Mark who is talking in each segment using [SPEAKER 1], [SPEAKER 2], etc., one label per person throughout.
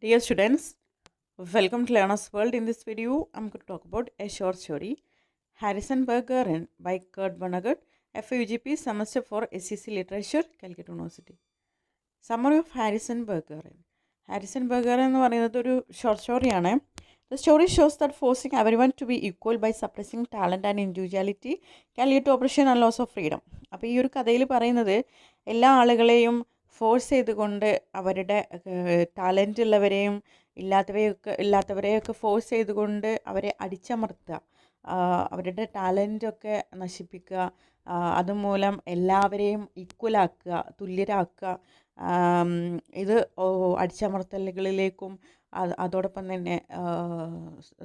[SPEAKER 1] Dear students, welcome to Learner's World. In this video, I'm going to talk about a short story, Harrison Bergeron by Kurt Vonnegut, FUGP Semester for SEC Literature, Calicut University. Summary of Harrison Bergeron. Harrison Bergeron എന്ന് പറയുന്നത് ഒരു short സ്റ്റോറിയാണ്. The story shows that forcing everyone to be equal by suppressing talent and individuality can lead to oppression and loss of freedom. അപ്പോൾ ഈ ഒരു കഥയിൽ പറയുന്നത് എല്ലാ ആളുകളെയും ഫോഴ്സ് ചെയ്തുകൊണ്ട് അവരുടെ ടാലൻ്റ് ഉള്ളവരെയും ഇല്ലാത്തവരെയൊക്കെ ഫോഴ്സ് ചെയ്തുകൊണ്ട് അവരെ അടിച്ചമർത്തുക, അവരുടെ ടാലൻ്റൊക്കെ നശിപ്പിക്കുക, അതുമൂലം എല്ലാവരെയും ഈക്വലാക്കുക, തുല്യരാക്കുക. ഇത് അടിച്ചമർത്തലുകളിലേക്കും അതോടൊപ്പം തന്നെ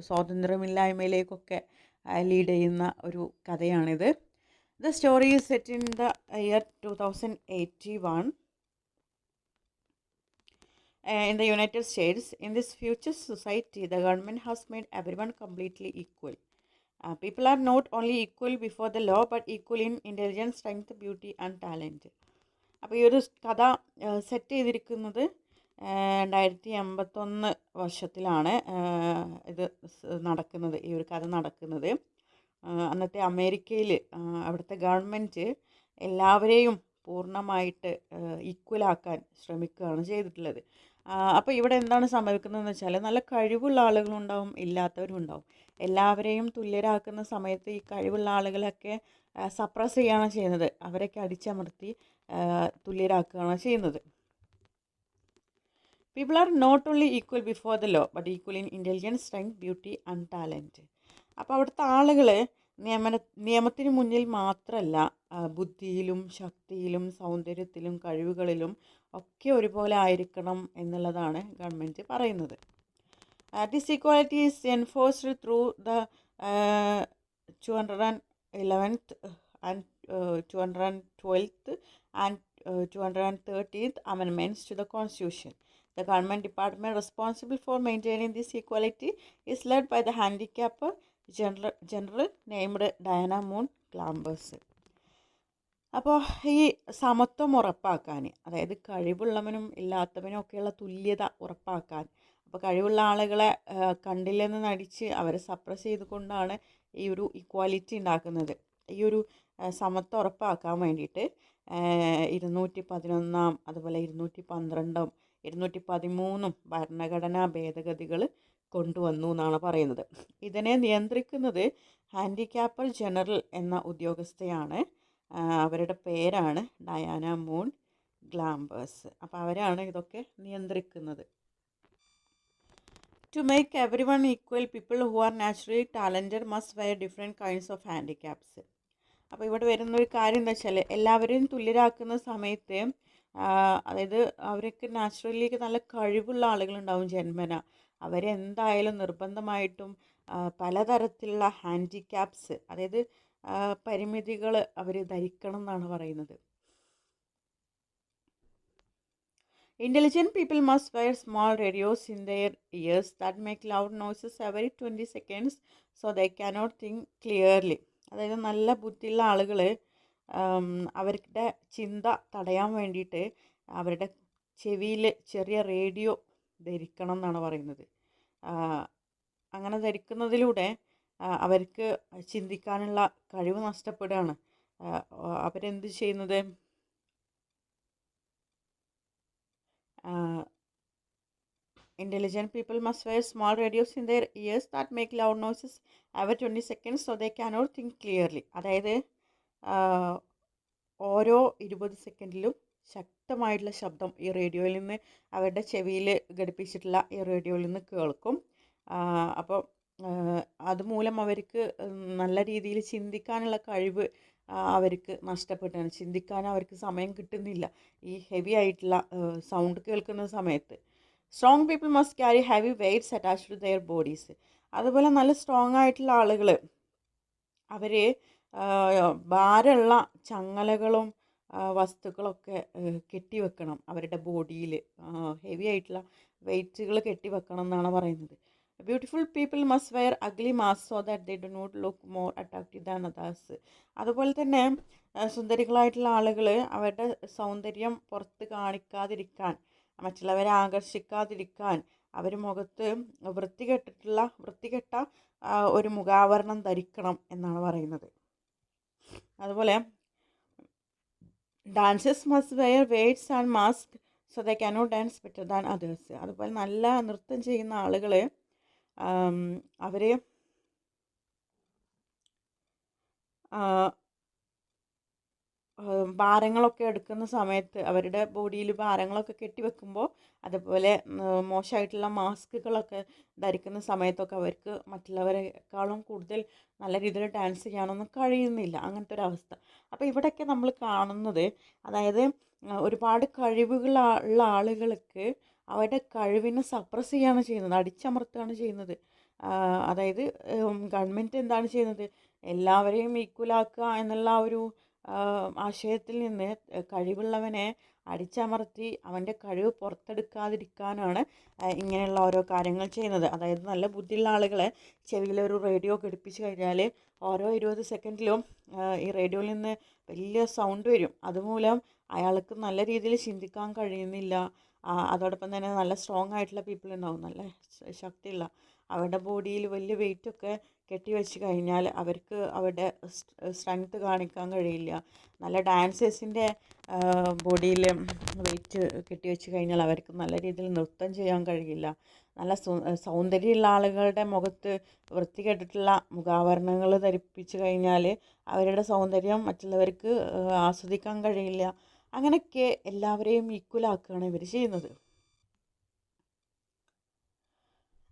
[SPEAKER 1] സ്വാതന്ത്ര്യമില്ലായ്മയിലേക്കൊക്കെ ലീഡ് ചെയ്യുന്ന ഒരു കഥയാണിത്. The story is set in the year 2081 in the United States. In this future society, the government has made everyone completely equal. People are not only equal before the law, but equal in intelligence, strength, beauty and talent. അപ്പോൾ ഈ ഒരു കഥ set ചെയ്തിരിക്കുന്നത് 1981 വർഷത്തിലാണ് ഇത് നടക്കുന്നത്, ഈ ഒരു കഥ നടക്കുന്നത്. അന്നത്തെ അമേരിക്കയിൽ അവിടുത്തെ ഗവൺമെൻറ് എല്ലാവരെയും പൂർണ്ണമായിട്ട് ഈക്വലാക്കാൻ ശ്രമിക്കുകയാണ് ചെയ്തിട്ടുള്ളത്. അപ്പോൾ ഇവിടെ എന്താണ് സംഭവിക്കുന്നതെന്ന് വെച്ചാൽ നല്ല കഴിവുള്ള ആളുകളുണ്ടാവും, ഇല്ലാത്തവരും ഉണ്ടാവും. എല്ലാവരെയും തുല്യരാക്കുന്ന സമയത്ത് ഈ കഴിവുള്ള ആളുകളൊക്കെ സപ്രസ് ചെയ്യുകയാണ് ചെയ്യുന്നത്, അവരൊക്കെ അടിച്ചമർത്തി തുല്യരാക്കുകയാണ് ചെയ്യുന്നത്. People are not only equal before the law, but equal in intelligence, strength, beauty and talent. അപ്പോൾ അവിടുത്തെ ആളുകൾ നിയമത്തിന് മുന്നിൽ മാത്രമല്ല, ബുദ്ധിയിലും ശക്തിയിലും സൗന്ദര്യത്തിലും കഴിവുകളിലും ഒക്കെ ഒരുപോലെ ആയിരിക്കണം എന്നുള്ളതാണ് ഗവൺമെൻറ് പറയുന്നത്. This equality is enforced through the 211th and 212th and 213th amendments to the Constitution. The government department responsible for maintaining this equality is led by the handicapper general named Diana Moon Glambers. അപ്പോൾ ഈ സമത്വം ഉറപ്പാക്കാൻ, അതായത് കഴിവുള്ളവനും ഇല്ലാത്തവനും ഒക്കെയുള്ള തുല്യത ഉറപ്പാക്കാൻ, അപ്പോൾ കഴിവുള്ള ആളുകളെ കണ്ടില്ലെന്ന് നടിച്ച് അവരെ സപ്രസ് ചെയ്തുകൊണ്ടാണ് ഈ ഒരു ഇക്വാലിറ്റി ഉണ്ടാക്കുന്നത്. ഈ ഒരു സമത്വം ഉറപ്പാക്കാൻ വേണ്ടിയിട്ട് 211 അതുപോലെ 212 213 ഭരണഘടനാ ഭേദഗതികൾ കൊണ്ടുവന്നു എന്നാണ് പറയുന്നത്. ഇതിനെ നിയന്ത്രിക്കുന്നത് ഹാൻഡിക്യാപ്പർ ജനറൽ എന്ന ഉദ്യോഗസ്ഥയാണ്. അവരുടെ പേരാണ് ഡയാന മൂൺ ഗ്ലാംബേഴ്സ്. അപ്പോൾ അവരാണ് ഇതൊക്കെ നിയന്ത്രിക്കുന്നത്. To make everyone equal, people who are naturally talented must wear different kinds of handicaps. അപ്പോൾ ഇവിടെ വരുന്നൊരു കാര്യം എന്താ വെച്ചാൽ, എല്ലാവരെയും തുല്യരാക്കുന്ന സമയത്ത് അതായത് അവർക്ക് നാച്ചുറലി നല്ല കഴിവുള്ള ആളുകളുണ്ടാവും ജന്മന, അവരെ എന്തായാലും നിർബന്ധമായിട്ടും പലതരത്തിലുള്ള ഹാൻഡിക്യാപ്സ്, അതായത് പരിമിതികൾ അവർ ധരിക്കണം എന്നാണ് പറയുന്നത്. Intelligent people must wear small radios in their ears that make loud noises every 20 seconds so they cannot think clearly. അതായത് നല്ല ബുദ്ധിയുള്ള ആളുകൾ അവരുടെ ചിന്ത തടയാൻ വേണ്ടിയിട്ട് അവരുടെ ചെവിയിൽ ചെറിയ റേഡിയോ ധരിക്കണം എന്നാണ് പറയുന്നത്. അങ്ങനെ ധരിക്കുന്നതിലൂടെ അവർക്ക് ചിന്തിക്കാനുള്ള കഴിവ് നഷ്ടപ്പെടുകയാണ്. അവരെന്ത് ചെയ്യുന്നത്, intelligent people must wear small radios in their ears that make loud noises every 20 seconds so they cannot think clearly. അതായത് ഓരോ 20 സെക്കൻഡിലും ശക്തമായിട്ടുള്ള ശബ്ദം ഈ റേഡിയോയിൽ നിന്ന് അവരുടെ ചെവിയിൽ ഘടിപ്പിച്ചിട്ടുള്ള ഈ റേഡിയോയിൽ നിന്ന് കേൾക്കും. അപ്പോൾ അതുമൂലം അവർക്ക് നല്ല രീതിയിൽ ചിന്തിക്കാനുള്ള കഴിവ് അവർക്ക് നഷ്ടപ്പെട്ടാണ്. ചിന്തിക്കാൻ അവർക്ക് സമയം കിട്ടുന്നില്ല ഈ ഹെവി ആയിട്ടുള്ള സൗണ്ട് കേൾക്കുന്ന സമയത്ത്. Strong people must carry heavy weights attached to their bodies. അതുപോലെ നല്ല സ്ട്രോങ് ആയിട്ടുള്ള ആളുകൾ അവർ ഭാരമുള്ള ചങ്ങലകളും വസ്തുക്കളൊക്കെ കെട്ടിവെക്കണം അവരുടെ ബോഡിയിൽ, ഹെവി ആയിട്ടുള്ള വെയ്റ്റുകൾ കെട്ടിവെക്കണം എന്നാണ് പറയുന്നത്. Beautiful people must wear ugly mask so that they do not look more attractive than others. അതുപോലെ തന്നെ സുന്ദരികളായിട്ടുള്ള ആളുകൾ അവരുടെ സൗന്ദര്യം പുറത്ത് കാണിക്കാതിരിക്കാൻ, മറ്റുള്ളവരെ ആകർഷിക്കാതിരിക്കാൻ അവർ മുഖത്ത് വൃത്തികെട്ട ഒരു മുഖാവരണം ധരിക്കണം എന്നാണ് പറയുന്നത്. അതുപോലെ dancers must wear weights and mask so they cannot dance better than others. അതുപോലെ നല്ല നൃത്തം ചെയ്യുന്ന ആളുകൾ അവർ ഭാരങ്ങളൊക്കെ എടുക്കുന്ന സമയത്ത് അവരുടെ ബോഡിയിൽ ഭാരങ്ങളൊക്കെ കെട്ടിവെക്കുമ്പോൾ, അതുപോലെ മോശമായിട്ടുള്ള മാസ്കുകളൊക്കെ ധരിക്കുന്ന സമയത്തൊക്കെ അവർക്ക് മറ്റുള്ളവരെക്കാളും കൂടുതൽ നല്ല രീതിയിൽ ഡാൻസ് ചെയ്യാനൊന്നും കഴിയുന്നില്ല, അങ്ങനത്തെ ഒരു അവസ്ഥ. അപ്പോൾ ഇവിടെയൊക്കെ നമ്മൾ കാണുന്നത്, അതായത് ഒരുപാട് കഴിവുകളുള്ള ആളുകൾക്ക് അവരുടെ കഴിവിനെ സപ്രസ് ചെയ്യുകയാണ് ചെയ്യുന്നത്, അടിച്ചമർത്തുകയാണ് ചെയ്യുന്നത്. അതായത് ഗവൺമെൻറ് എന്താണ് ചെയ്യുന്നത്, എല്ലാവരെയും ഈക്വലാക്കുക എന്നുള്ള ഒരു ആശയത്തിൽ നിന്ന് കഴിവുള്ളവനെ അടിച്ചമർത്തി അവൻ്റെ കഴിവ് പുറത്തെടുക്കാതിരിക്കാനാണ് ഇങ്ങനെയുള്ള ഓരോ കാര്യങ്ങൾ ചെയ്യുന്നത്. അതായത് നല്ല ബുദ്ധിയുള്ള ആളുകളെ ചെവിയിലൊരു റേഡിയോ ഘടിപ്പിച്ച് കഴിഞ്ഞാൽ ഓരോ 20 സെക്കൻഡിലും ഈ റേഡിയോയിൽ നിന്ന് വലിയ സൗണ്ട് വരും. അതുമൂലം അയാൾക്ക് നല്ല രീതിയിൽ ചിന്തിക്കാൻ കഴിയുന്നില്ല. അതോടൊപ്പം തന്നെ നല്ല സ്ട്രോങ് ആയിട്ടുള്ള പീപ്പിൾ ഉണ്ടാവും, നല്ല ശക്തിയുള്ള, അവരുടെ ബോഡിയിൽ വലിയ വെയിറ്റൊക്കെ കെട്ടിവെച്ച് കഴിഞ്ഞാൽ അവർക്ക് അവരുടെ സ്ട്രെങ്ത്ത് കാണിക്കാൻ കഴിയില്ല. നല്ല ഡാൻസേഴ്സിൻ്റെ ബോഡിയിൽ വെയിറ്റ് കെട്ടിവെച്ച് കഴിഞ്ഞാൽ അവർക്ക് നല്ല രീതിയിൽ നൃത്തം ചെയ്യാൻ കഴിയില്ല. നല്ല സൗന്ദര്യമുള്ള ആളുകളുടെ മുഖത്ത് വൃത്തികെട്ടിട്ടുള്ള മുഖാവരണങ്ങൾ ധരിപ്പിച്ച് കഴിഞ്ഞാൽ അവരുടെ സൗന്ദര്യം മറ്റുള്ളവർക്ക് ആസ്വദിക്കാൻ കഴിയില്ല. അങ്ങനെയൊക്കെ എല്ലാവരെയും ഈക്വലാക്കുകയാണ് ഇവർ ചെയ്യുന്നത്.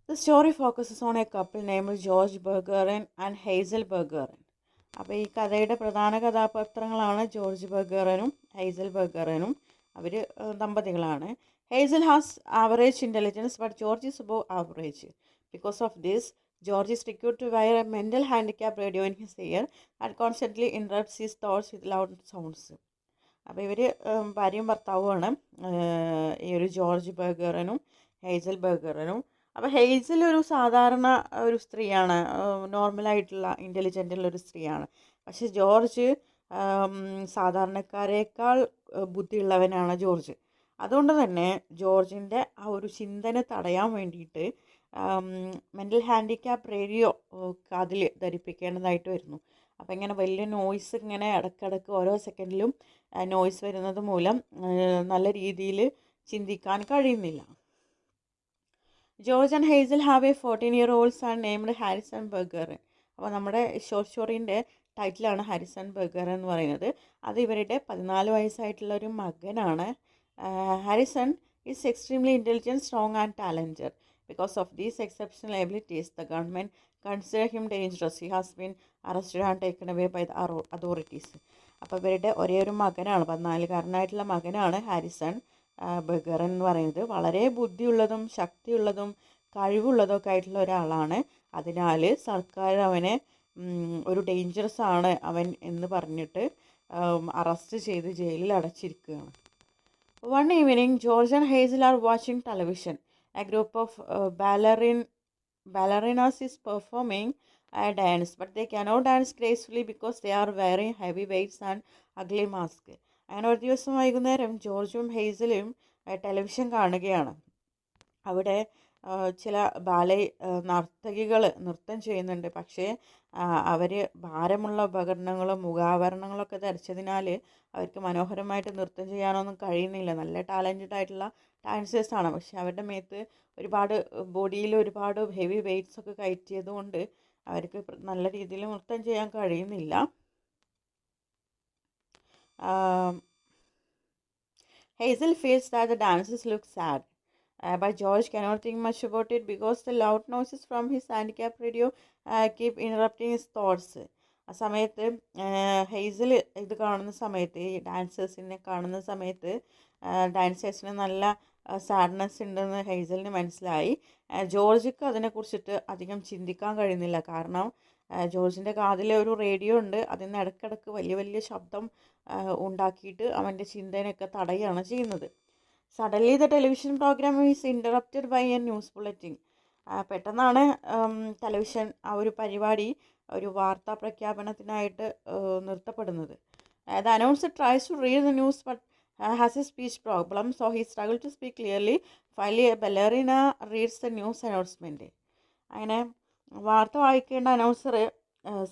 [SPEAKER 1] The story focuses on a couple named George Bergeron and Hazel Bergeron. അപ്പോൾ ഈ കഥയുടെ പ്രധാന കഥാപാത്രങ്ങളാണ് ജോർജ് ബെർഗറനും ഹൈസൽ ബെർഗറനും. അവർ ദമ്പതികളാണ്. Hazel has average intelligence but George is above average. Because of this, George is required to wear a mental handicap radio in his ear that constantly interrupts his thoughts with loud sounds. അപ്പോൾ ഇവർ ഭാര്യയും ഭർത്താവുമാണ്, ഈ ഒരു George ബെർഗറനും Hazel ബെർഗറനും. അപ്പോൾ Hazel ഒരു സാധാരണ ഒരു സ്ത്രീയാണ്, നോർമലായിട്ടുള്ള ഇൻ്റലിജൻ്റുള്ളൊരു സ്ത്രീയാണ്. പക്ഷേ ജോർജ് സാധാരണക്കാരേക്കാൾ ബുദ്ധിയുള്ളവനാണ് ജോർജ്. അതുകൊണ്ട് തന്നെ ജോർജിൻ്റെ ആ ഒരു ചിന്തനെ തടയാൻ വേണ്ടിയിട്ട് മെൻ്റൽ ഹാൻഡിക്യാപ്പ് റേഡിയോ കാതിൽ ധരിപ്പിക്കേണ്ടതായിട്ട് വരുന്നു. അപ്പോൾ ഇങ്ങനെ വലിയ നോയ്സ് ഇങ്ങനെ ഇടയ്ക്കിടയ്ക്ക് ഓരോ സെക്കൻഡിലും നോയ്സ് വരുന്നത് മൂലം നല്ല രീതിയിൽ ചിന്തിക്കാൻ കഴിയുന്നില്ല. George and Hazel have a 14-year-old son named Harrison Bergeron. അപ്പോൾ നമ്മുടെ ഷോർട്ട് സ്റ്റോറീൻ്റെ ടൈറ്റിലാണ് ഹാരിസൺ ബെർഗറൻ എന്ന് പറയുന്നത്. അത് ഇവരുടെ 14 വയസ്സായിട്ടുള്ള ഒരു മകനാണ്. Harrison is extremely intelligent, strong and talented. Because of these exceptional abilities, the government consider him dangerous. He has been arrested and taken away by the authorities. അപ്പോൾ ഇവരുടെ ഒരേ ഒരു മകനാണ്, 14-കാരനായിട്ടുള്ള മകനാണ് ഹാരിസൺ ബെർഗറൻ എന്ന് പറയുന്നത്. വളരെ ബുദ്ധിയുള്ളതും ശക്തിയുള്ളതും കഴിവുള്ളതൊക്കെ ആയിട്ടുള്ള ഒരാളാണ്. അതിനാൽ സർക്കാർ അവനെ ഒരു ഡേഞ്ചറസ് ആണ് അവൻ എന്ന് പറഞ്ഞിട്ട് അറസ്റ്റ് ചെയ്ത് ജയിലിൽ അടച്ചിരിക്കുകയാണ്. One evening, George and Hazel are watching television. A group of ballerinas is performing a dance, but they cannot dance gracefully because they are wearing heavy weights and ugly masks. അങ്ങനെ ഒരു ദിവസം വൈകുന്നേരം ജോർജും ഹേസലും television കാണുകയാണ്. അവിടെ ചില നർത്തകികൾ നൃത്തം ചെയ്യുന്നുണ്ട്. പക്ഷേ അവർ ഭാരമുള്ള ഉപകരണങ്ങളും മുഖാവരണങ്ങളൊക്കെ ധരിച്ചതിനാൽ അവർക്ക് മനോഹരമായിട്ട് നൃത്തം ചെയ്യാനൊന്നും കഴിയുന്നില്ല. നല്ല ടാലൻറ്റഡ് ആയിട്ടുള്ള ഡാൻസേഴ്സാണ്, പക്ഷെ അവരുടെ മേത്ത് ബോഡിയിൽ ഒരുപാട് ഹെവി വെയ്റ്റ്സ് ഒക്കെ കയറ്റിയത് കൊണ്ട് അവർക്ക് നല്ല രീതിയിൽ നൃത്തം ചെയ്യാൻ കഴിയുന്നില്ല. Hazel feels that the dances look sad, but George cannot think much about it because the loud noises from his handicap radio keep interrupting his thoughts. ആ സമയത്ത് ഹേസൽ ഇത് കാണുന്ന സമയത്ത്, ഈ ഡാൻസേഴ്സിനെ കാണുന്ന സമയത്ത് ഡാൻസേഴ്സിന് നല്ല സാഡ്നെസ് ഉണ്ടെന്ന് ഹേസലിന് മനസ്സിലായി. ജോർജിക്ക് അതിനെക്കുറിച്ചിട്ട് അധികം ചിന്തിക്കാൻ കഴിയുന്നില്ല. കാരണം ജോർജിൻ്റെ കാതിൽ ഒരു റേഡിയോ ഉണ്ട്, അതിൽ നിന്ന് ഇടയ്ക്കിടയ്ക്ക് വലിയ വലിയ ശബ്ദം ഉണ്ടാക്കിയിട്ട് അവൻ്റെ ചിന്തേനെയൊക്കെ തടയുകയാണ് ചെയ്യുന്നത്. Suddenly the television program is interrupted by a news bulletin. പെട്ടെന്നാണ് ടെലിവിഷൻ ആ ഒരു പരിപാടി ഒരു വാർത്താ പ്രഖ്യാപനത്തിനായിട്ട് നിർത്തപ്പെടുന്നത്. The announcer tries to read the news but has a speech problem, so he struggled to speak clearly. Finally, a ballerina reads the news announcement. അങ്ങനെ വാർത്ത വായിക്കേണ്ട അനൗൺസർ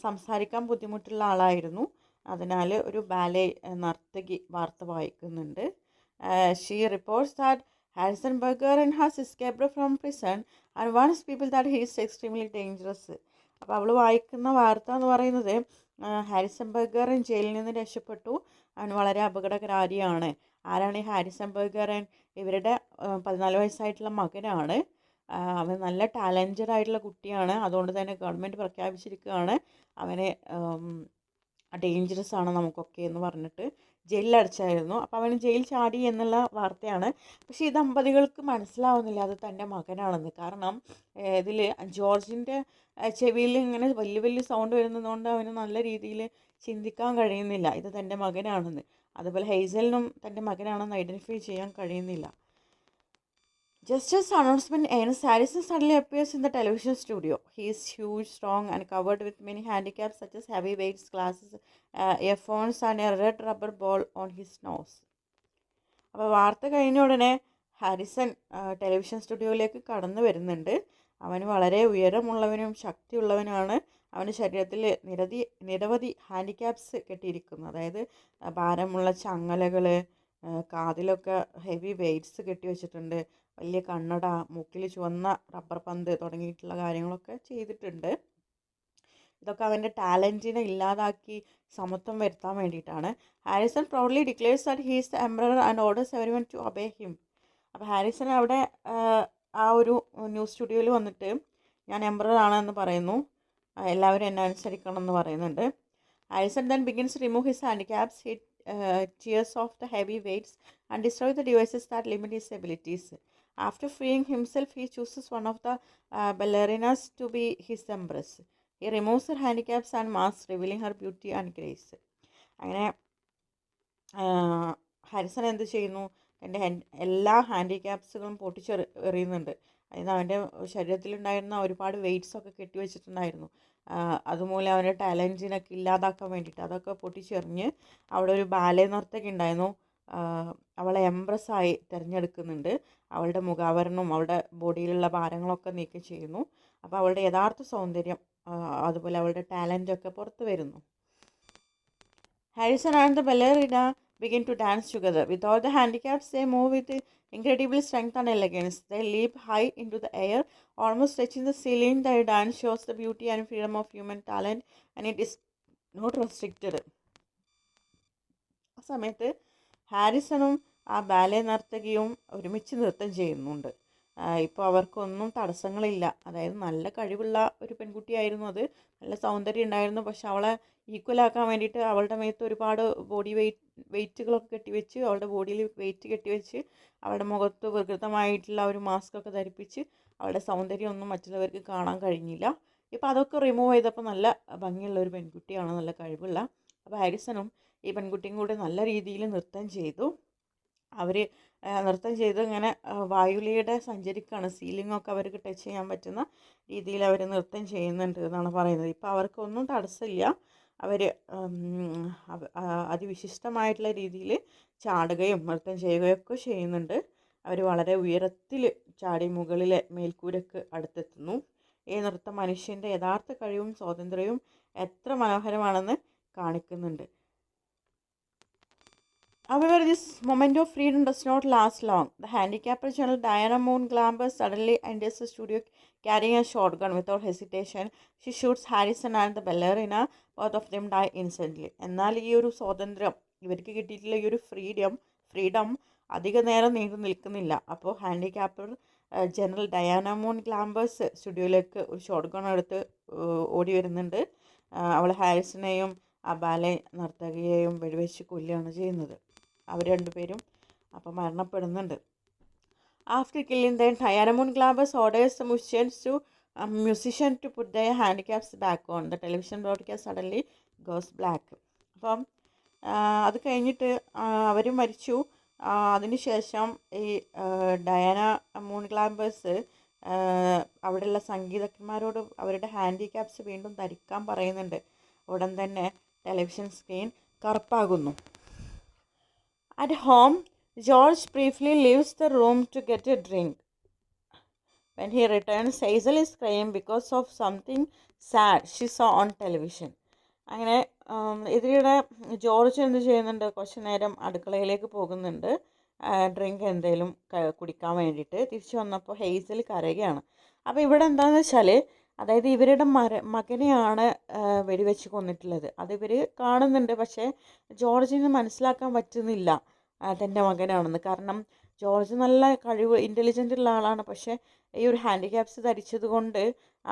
[SPEAKER 1] സംസാരിക്കാൻ ബുദ്ധിമുട്ടുള്ള ആളായിരുന്നു. അതിനാൽ ഒരു ബാലെ നർത്തകി വാർത്ത വായിക്കുന്നുണ്ട്. She reports that Harrison burger has escaped from prison and wands people that he is extremely dangerous. അപ്പോൾ അവൾ വായിക്കുന്ന വാർത്ത എന്ന് പറയുന്നത് ഹാരിസൺ ബർഗറൻ ജയിലിൽ നിന്ന് രക്ഷപ്പെട്ടു, അവൻ വളരെ അപകടകാരിയാണ്. ആരാണ് ഈ ഹാരിസൺ ബർഗറൻ? ഇവരുടെ 14 വയസ്സായിട്ടുള്ള മകനാണ്. അവൻ നല്ല ടാലൻറ്റഡ് ആയിട്ടുള്ള കുട്ടിയാണ്. അതുകൊണ്ട് തന്നെ ഗവൺമെൻറ് പ്രഖ്യാപിച്ചിരിക്കുകയാണ് അവനെ ഡേഞ്ചറസ് ആണ് നമുക്കൊക്കെ എന്ന് പറഞ്ഞിട്ട് ജയിലിലടച്ചായിരുന്നു. അപ്പോൾ അവൻ ജയിൽ ചാടി എന്നുള്ള വാർത്തയാണ്. പക്ഷേ ഈ ദമ്പതികൾക്ക് മനസ്സിലാവുന്നില്ല അത് തൻ്റെ മകനാണെന്ന്. കാരണം ഇതിൽ ജോർജിൻ്റെ ചെവിയിൽ ഇങ്ങനെ വലിയ വലിയ സൗണ്ട് വരുന്നതുകൊണ്ട് അവന് നല്ല രീതിയിൽ ചിന്തിക്കാൻ കഴിയുന്നില്ല ഇത് തൻ്റെ മകനാണെന്ന്. അതുപോലെ ഹെയ്സലിനും തൻ്റെ മകനാണെന്ന് ഐഡൻറ്റിഫൈ ചെയ്യാൻ കഴിയുന്നില്ല. Just as the announcement ends, Harrison suddenly appears in the television studio. He is huge, strong, and covered with many handicaps such as heavy weights, glasses, earphones, and a red rubber ball on his nose. അപ്പോൾ വാർത്ത കഴിഞ്ഞ ഉടനെ Harrison television സ്റ്റുഡിയോയിലേക്ക് കടന്നു വരുന്നുണ്ട്. അവന് വളരെ ഉയരമുള്ളവനും ശക്തിയുള്ളവനാണ്. അവൻ്റെ ശരീരത്തിൽ നിരവധി ഹാൻഡിക്യാപ്സ് കെട്ടിയിരിക്കുന്നു. അതായത് ഭാരമുള്ള ചങ്ങലകൾ, കാതിലൊക്കെ ഹെവി വെയ്റ്റ്സ് കെട്ടി വെച്ചിട്ടുണ്ട്, വലിയ കണ്ണട, മൂക്കിൽ ചുവന്ന റബ്ബർ പന്ത് തുടങ്ങിയിട്ടുള്ള കാര്യങ്ങളൊക്കെ ചെയ്തിട്ടുണ്ട്. ഇതൊക്കെ അവൻ്റെ ടാലൻറ്റിനെ ഇല്ലാതാക്കി സമത്വം വരുത്താൻ വേണ്ടിയിട്ടാണ്. Harrison proudly declares that he is the emperor and orders everyone to obey him. അപ്പോൾ ഹാരിസൺ അവിടെ ആ ഒരു ന്യൂസ് സ്റ്റുഡിയോയിൽ വന്നിട്ട് ഞാൻ എംപറർ ആണെന്ന് പറയുന്നു, എല്ലാവരും എന്നെ അനുസരിക്കണം എന്ന് പറയുന്നുണ്ട്. Harrison then begins to remove his handicaps. He tears off the heavy weights and destroys the devices that limit his abilities. After freeing himself, he chooses one of the ballerinas to be his empress. He removes her handicaps and masks, revealing her beauty and grace. അങ്ങനെ Harrison എന്ത് ചെയ്യുന്നു? എൻ്റെ എല്ലാ ഹാൻഡിക്യാപ്സുകളും പൊട്ടിച്ചെറിയുന്നുണ്ട്. അതായത് അവൻ്റെ ശരീരത്തിലുണ്ടായിരുന്ന ഒരുപാട് വെയ്റ്റ്സൊക്കെ കെട്ടിവെച്ചിട്ടുണ്ടായിരുന്നു. അതുമൂലം അവൻ്റെ ടാലൻറ്റിനൊക്കെ ഇല്ലാതാക്കാൻ വേണ്ടിയിട്ട് അതൊക്കെ പൊട്ടിച്ചെറിഞ്ഞ് അവിടെ ഒരു ബാലെ നർത്തകി ഉണ്ടായിരുന്നു. അവളെ എംപ്രസ്സായി തിരഞ്ഞെടുക്കുന്നുണ്ട്. അവളുടെ മുഖാവരണവും അവളുടെ ബോഡിയിലുള്ള ഭാരങ്ങളൊക്കെ നീക്കം ചെയ്യുന്നു. അപ്പോൾ അവളുടെ യഥാർത്ഥ സൗന്ദര്യം അതുപോലെ അവളുടെ ടാലൻറ്റൊക്കെ പുറത്ത് വരുന്നു. Harrison and the ballerina begin to dance together. With all the handicaps, they move with incredible strength and elegance. They leap high into the air, almost touching the ceiling. Their dance shows the beauty and freedom of human talent, and it is not restricted. ആ സമയത്ത് ഹാരിസണും ആ ballet നർത്തകിയും ഒരുമിച്ച് നൃത്തം ചെയ്യുന്നുണ്ട്. ഇപ്പോൾ അവർക്കൊന്നും തടസ്സങ്ങളില്ല. അതായത് നല്ല കഴിവുള്ള ഒരു പെൺകുട്ടിയായിരുന്നു അത്, നല്ല സൗന്ദര്യം ഉണ്ടായിരുന്നു. പക്ഷെ അവളെ ഈക്വലാക്കാൻ വേണ്ടിയിട്ട് അവളുടെ മേത്ത് ഒരുപാട് ബോഡി വെയ്റ്റുകളൊക്കെ കെട്ടിവെച്ച്, അവളുടെ ബോഡിയിൽ വെയ്റ്റ് കെട്ടിവെച്ച്, അവളുടെ മുഖത്ത് വികൃതമായിട്ടുള്ള ഒരു മാസ്കൊക്കെ ധരിപ്പിച്ച് അവളുടെ സൗന്ദര്യം ഒന്നും മറ്റുള്ളവർക്ക് കാണാൻ കഴിഞ്ഞില്ല. ഇപ്പോൾ അതൊക്കെ റിമൂവ് ചെയ്തപ്പോൾ നല്ല ഭംഗിയുള്ള ഒരു പെൺകുട്ടിയാണ്, നല്ല കഴിവുള്ള. അപ്പോൾ ഹാരിസണും ഈ പെൺകുട്ടിയും കൂടി നല്ല രീതിയിൽ നൃത്തം ചെയ്തു. അവർ നൃത്തം ചെയ്ത് ഇങ്ങനെ വായുലിയുടെ സഞ്ചരിക്കുകയാണ്. സീലിങ്ങൊക്കെ അവർക്ക് ടച്ച് ചെയ്യാൻ പറ്റുന്ന രീതിയിൽ അവർ നൃത്തം ചെയ്യുന്നുണ്ട് എന്നാണ് പറയുന്നത്. ഇപ്പോൾ അവർക്കൊന്നും തടസ്സമില്ല. അവർ അതിവിശിഷ്ടമായിട്ടുള്ള രീതിയിൽ ചാടുകയും നൃത്തം ചെയ്യുകയൊക്കെ ചെയ്യുന്നുണ്ട്. അവർ വളരെ ഉയരത്തിൽ ചാടി മുകളിലെ മേൽക്കൂരക്ക് അടുത്തെത്തുന്നു. ഈ നൃത്തം മനുഷ്യൻ്റെ യഥാർത്ഥ കഴിവും സ്വാതന്ത്ര്യവും എത്ര മനോഹരമാണെന്ന് കാണിക്കുന്നുണ്ട്. However, this moment of freedom does not last long. The handicapped General Diana Moon Glamour suddenly enters the studio carrying a shotgun. Without hesitation, she shoots Harrison and the ballerina. Both of them die instantly. എന്നാൽ ഈ ഒരു സ്വാതന്ത്ര്യം, ഇവർക്ക് കിട്ടിയിട്ടുള്ള ഈ ഒരു freedom അധിക നേരം നീണ്ടു നിൽക്കുന്നില്ല. അപ്പോൾ ഹാൻഡിക്യാപ്ഡ് ജനറൽ ഡയാന മൂൺ ഗ്ലാംബേഴ്സ് സ്റ്റുഡിയോയിലേക്ക് ഒരു ഷോട്ട് ഗൺ എടുത്ത് ഓടി വരുന്നുണ്ട്. അവൾ ഹാരിസനെയും ആ ബാലെ നർത്തകിയെയും വെടിവെച്ച് കൊല്ലുകയാണ് ചെയ്യുന്നത്. അവർ രണ്ടുപേരും അപ്പോൾ മരണപ്പെടുന്നുണ്ട്. After killing then Diana Moon Glampers orders the musician to put their handicaps back on. The television broadcast suddenly goes black. അപ്പം അത് കഴിഞ്ഞിട്ട് അവർ മരിച്ചു. അതിനുശേഷം ഈ ഡയാന മൂൺ ഗ്ലാംബേഴ്സ് അവിടെയുള്ള സംഗീതജ്ഞന്മാരോട് അവരുടെ ഹാൻഡിക്യാപ്സ് വീണ്ടും ധരിക്കാൻ പറയുന്നുണ്ട്. ഉടൻ തന്നെ ടെലിവിഷൻ സ്ക്രീൻ കറുപ്പാകുന്നു. At home, George briefly leaves the room to get a drink. When he returns, Hazel is crying because of something sad she saw on television. അങ്ങനെ ഇതിലൂടെ ജോർജ് എന്ത് ചെയ്യുന്നുണ്ട്, കുറച്ച് നേരം അടുക്കളയിലേക്ക് പോകുന്നുണ്ട് ഡ്രിങ്ക് എന്തെങ്കിലും കുടിക്കാൻ വേണ്ടിയിട്ട്. തിരിച്ചു വന്നപ്പോൾ ഹെയ്സൽ കരയുകയാണ്. അപ്പോൾ ഇവിടെ എന്താണെന്ന് വെച്ചാൽ, അതായത് ഇവരുടെ മകനെയാണ് വെടിവെച്ച് കൊന്നിട്ടുള്ളത്. അത് ഇവർ കാണുന്നുണ്ട്, പക്ഷേ ജോർജിന് മനസ്സിലാക്കാൻ പറ്റുന്നില്ല തൻ്റെ മകനാണെന്ന്. കാരണം ജോർജ് നല്ല ഇൻ്റലിജൻ്റ് ഉള്ള ആളാണ്, പക്ഷേ ഈ ഒരു ഹാൻഡിക്യാപ്സ് ധരിച്ചത് കൊണ്ട്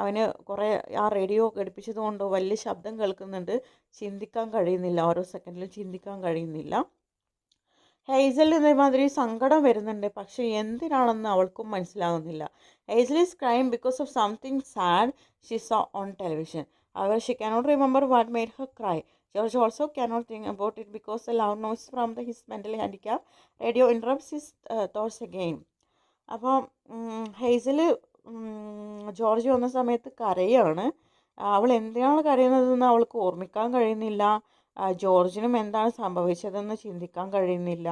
[SPEAKER 1] അവന് കുറേ ആ റേഡിയോ ഘടിപ്പിച്ചത് കൊണ്ട് വലിയ ശബ്ദം കേൾക്കുന്നുണ്ട്, ചിന്തിക്കാൻ കഴിയുന്നില്ല, ഓരോ സെക്കൻഡിലും ചിന്തിക്കാൻ കഴിയുന്നില്ല. ഹെയ്സൽ ഇതേമാതിരി സങ്കടം വരുന്നുണ്ട്, പക്ഷേ എന്തിനാണെന്ന് അവൾക്കും മനസ്സിലാകുന്നില്ല. Hazel is crime because of something sad she saw on television. അവർ she cannot remember what made her cry. George also cannot think about it because the loud noise from his mentally handicapped radio interrupts his thoughts again. അപ്പോൾ hazel George വന്ന സമയത്ത് കരയാണ്. അവൾ എന്തിനാണ് കരയുന്നതെന്ന് അവൾക്ക് ഓർമ്മിക്കാൻ കഴിയുന്നില്ല. ജോർജിനും എന്താണ് സംഭവിച്ചതെന്ന് ചിന്തിക്കാൻ കഴിയുന്നില്ല.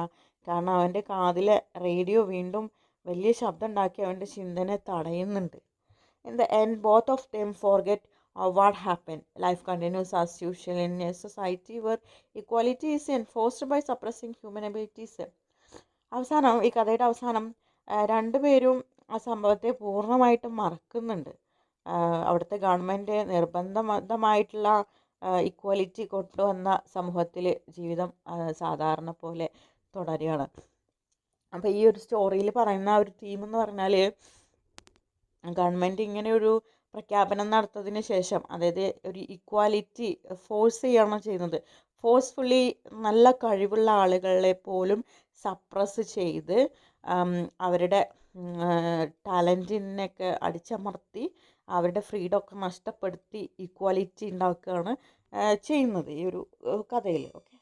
[SPEAKER 1] കാരണം അവൻ്റെ കാതിലെ റേഡിയോ വീണ്ടും വലിയ ശബ്ദം ഉണ്ടാക്കി അവൻ്റെ ചിന്തനെ തടയുന്നുണ്ട്. In the end, both of them forget what happened. Life continues as usual in a society where equality is enforced by suppressing human abilities. അവസാനം, ഈ കഥയുടെ അവസാനം രണ്ടുപേരും ആ സംഭവത്തെ പൂർണ്ണമായിട്ടും മറക്കുന്നുണ്ട്. അവിടുത്തെ ഗവൺമെൻറ് നിർബന്ധമായിട്ടുള്ള ഇക്വാലിറ്റി കൊണ്ടുവന്ന സമൂഹത്തിൽ ജീവിതം സാധാരണ പോലെ തുടരുകയാണ്. അപ്പോൾ ഈ ഒരു സ്റ്റോറിയിൽ പറയുന്ന ഒരു തീം എന്ന് പറഞ്ഞാൽ, ഗവൺമെൻറ് ഇങ്ങനെ ഒരു പ്രഖ്യാപനം നടത്തതിന് ശേഷം, അതായത് ഒരു ഇക്വാലിറ്റി ഫോഴ്സ് ചെയ്യുകയാണ് ചെയ്യുന്നത്. ഫോഴ്സ്ഫുള്ളി നല്ല കഴിവുള്ള ആളുകളെ പോലും സപ്രസ് ചെയ്ത് അവരുടെ ടാലൻറ്റിനൊക്കെ അടിച്ചമർത്തി അവരുടെ ഫ്രീഡം ഒക്കെ നഷ്ടപ്പെടുത്തി ഇക്വാലിറ്റി ഉണ്ടാക്കുകയാണ് ചെയ്യുന്നത് ഈ ഒരു കഥയിൽ. ഓക്കെ.